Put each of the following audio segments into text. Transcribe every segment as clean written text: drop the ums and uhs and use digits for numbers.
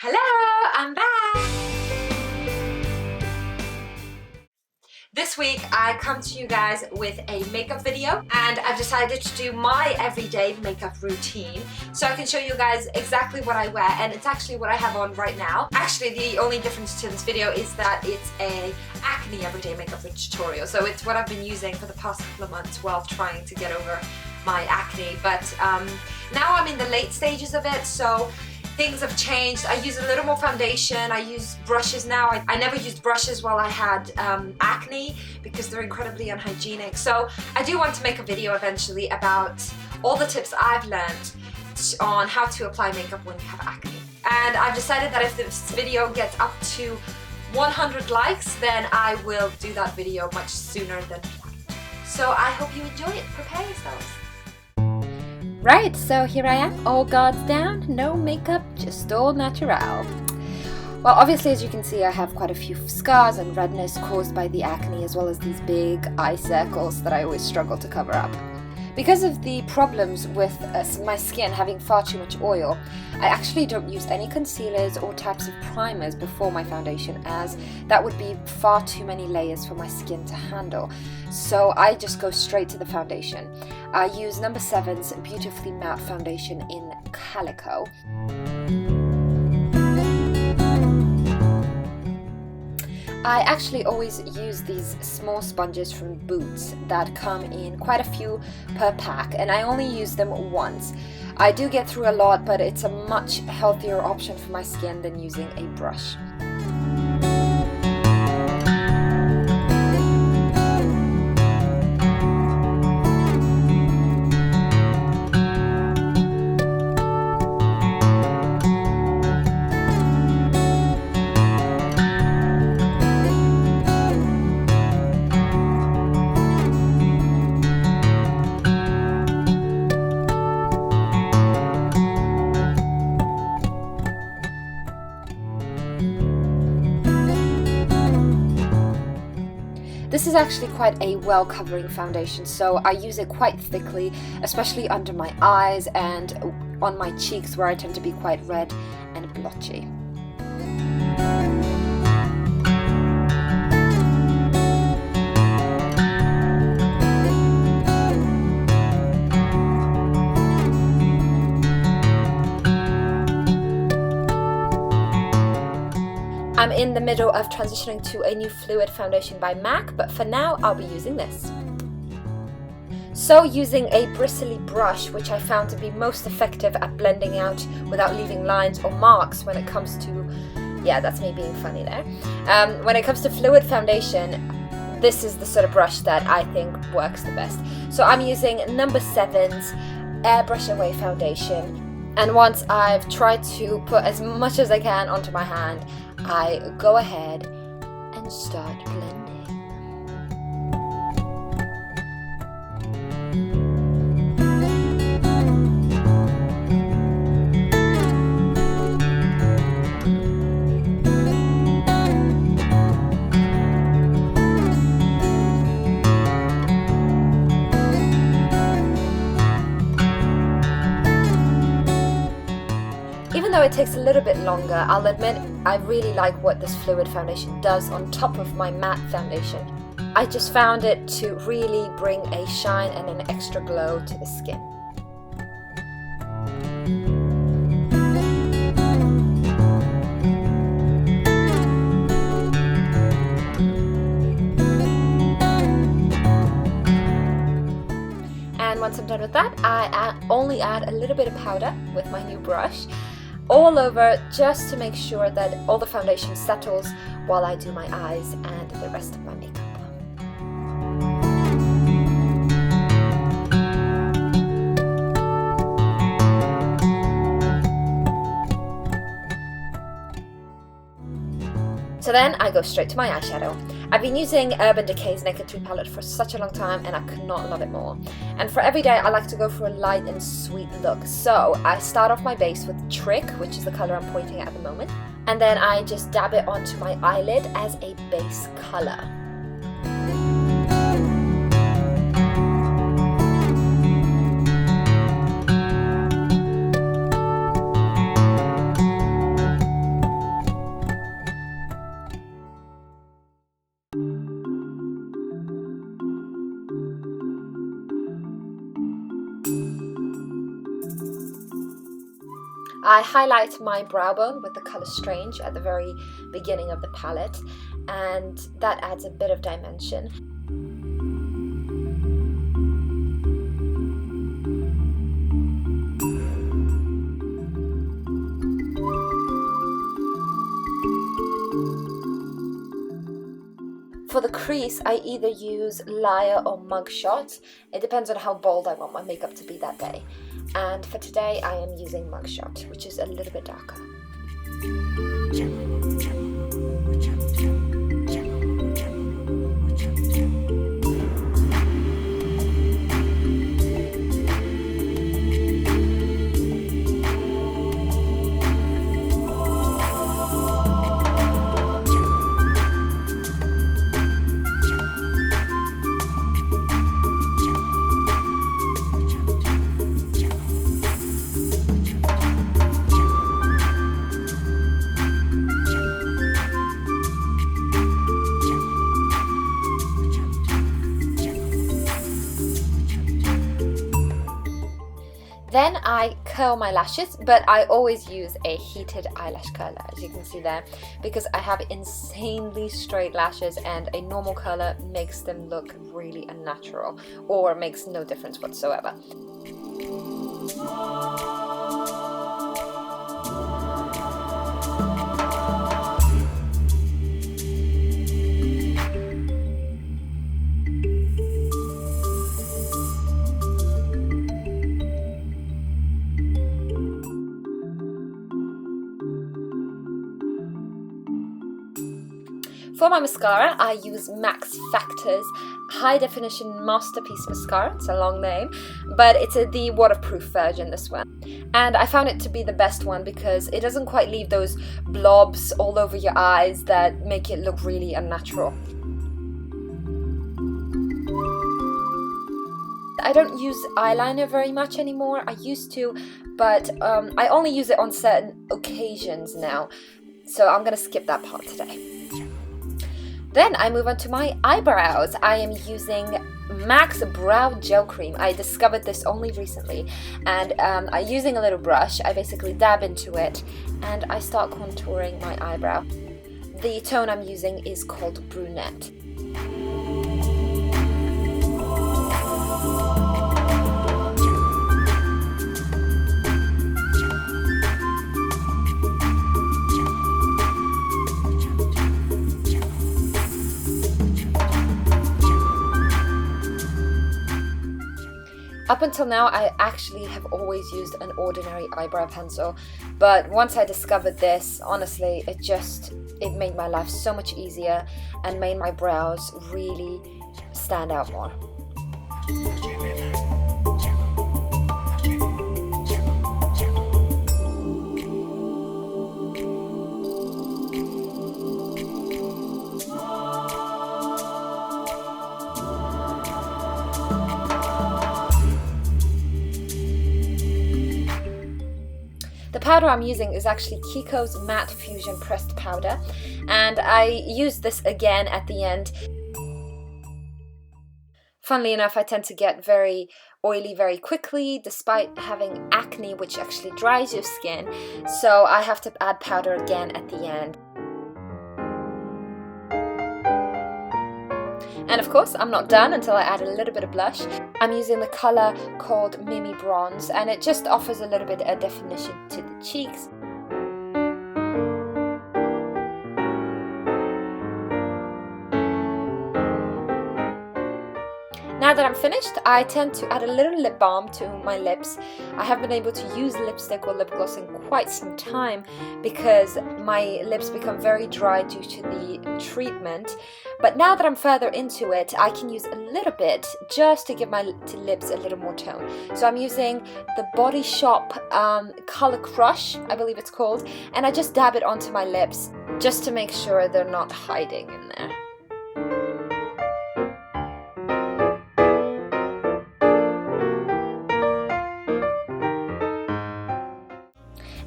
Hello, I'm back! This week I come to you guys with a makeup video, and I've decided to do my everyday makeup routine so I can show you guys exactly what I wear, and it's actually what I have on right now. Actually, the only difference to this video is that it's a Acne everyday makeup tutorial, so it's what I've been using for the past couple of months while trying to get over my acne, but now I'm in the late stages of it, so things have changed. I use a little more foundation. I use brushes now. I never used brushes while I had acne because they're incredibly unhygienic. So I do want to make a video eventually about all the tips I've learned on how to apply makeup when you have acne. And I've decided that if this video gets up to 100 likes, then I will do that video much sooner than planned. So I hope you enjoy it. Prepare yourselves. Right, so here I am, all guards down, no makeup, just all natural. Well, obviously, as you can see, I have quite a few scars and redness caused by the acne, as well as these big eye circles that I always struggle to cover up. Because of the problems with my skin having far too much oil, I actually don't use any concealers or types of primers before my foundation, as that would be far too many layers for my skin to handle. So I just go straight to the foundation. I use No. 7's Beautifully Matte Foundation in Calico. I actually always use these small sponges from Boots that come in quite a few per pack, and I only use them once. I do get through a lot, but it's a much healthier option for my skin than using a brush. This is actually quite a well-covering foundation, so I use it quite thickly, especially under my eyes and on my cheeks where I tend to be quite red and blotchy. I'm in the middle of transitioning to a new fluid foundation by MAC, but for now I'll be using this. So using a bristly brush, which I found to be most effective at blending out without leaving lines or marks when it comes to, yeah, that's me being funny there. When it comes to fluid foundation, this is the sort of brush that I think works the best. So I'm using No. 7's Airbrush Away foundation, and once I've tried to put as much as I can onto my hand, I go ahead and start blending. Even though it takes a little bit longer, I'll admit I really like what this fluid foundation does on top of my matte foundation. I just found it to really bring a shine and an extra glow to the skin. And once I'm done with that, I only add a little bit of powder with my new brush all over, just to make sure that all the foundation settles while I do my eyes and the rest of my makeup. So then I go straight to my eyeshadow. I've been using Decay's Naked 3 palette for such a long time, and I could not love it more. And for every day I like to go for a light and sweet look. So I start off my base with Trick, which is the color I'm pointing at the moment, and then I just dab it onto my eyelid as a base color. I highlight my brow bone with the color Strange at the very beginning of the palette, and that adds a bit of dimension. For the crease, I either use Liar or Mugshot. It depends on how bold I want my makeup to be that day. And for today, I am using Mugshot, which is a little bit darker. Then I curl my lashes, but I always use a heated eyelash curler, as you can see there, because I have insanely straight lashes and a normal curler makes them look really unnatural or makes no difference whatsoever. For my mascara, I use Max Factor's High Definition Masterpiece Mascara. It's a long name, but it's the waterproof version, this one. And I found it to be the best one because it doesn't quite leave those blobs all over your eyes that make it look really unnatural. I don't use eyeliner very much anymore. I used to, but I only use it on certain occasions now. So I'm gonna skip that part today. Then I move on to my eyebrows. I am using MAC's Brow Gel Cream. I discovered this only recently, and I'm using a little brush. I basically dab into it and I start contouring my eyebrow. The tone I'm using is called Brunette. Up until now, I actually have always used an ordinary eyebrow pencil, but once I discovered this, honestly, it made my life so much easier and made my brows really stand out more. The powder I'm using is actually Kiko's Matte Fusion Pressed Powder, and I use this again at the end. Funnily enough, I tend to get very oily very quickly, despite having acne, which actually dries your skin, so I have to add powder again at the end. And of course, I'm not done until I add a little bit of blush. I'm using the color called Mimi Bronze, and it just offers a little bit of definition to the cheeks. Now that I'm finished, I tend to add a little lip balm to my lips. I have been able to use lipstick or lip gloss in quite some time because my lips become very dry due to the treatment. But now that I'm further into it, I can use a little bit just to give my lips a little more tone. So I'm using the Body Shop Color Crush, I believe it's called, and I just dab it onto my lips just to make sure they're not hiding in there.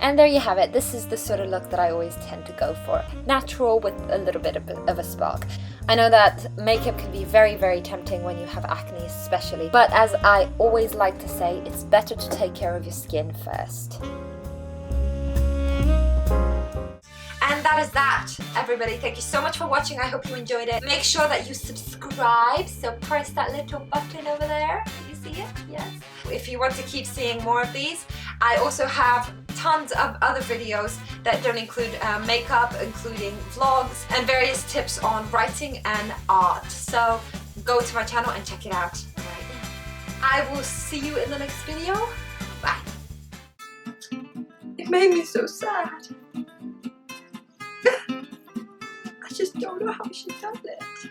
And there you have it. This is the sort of look that I always tend to go for. Natural with a little bit of a spark. I know that makeup can be very, very tempting when you have acne especially, but as I always like to say, it's better to take care of your skin first. that is that, everybody. Thank you so much for watching. I hope you enjoyed it. Make sure that you subscribe, so press that little button over there. You see it? Yes. If you want to keep seeing more of these, I also have tons of other videos that don't include makeup, including vlogs and various tips on writing and art. So go to my channel and check it out right now. I will see you in the next video. Bye. It made me so sad. I just don't know how she does it.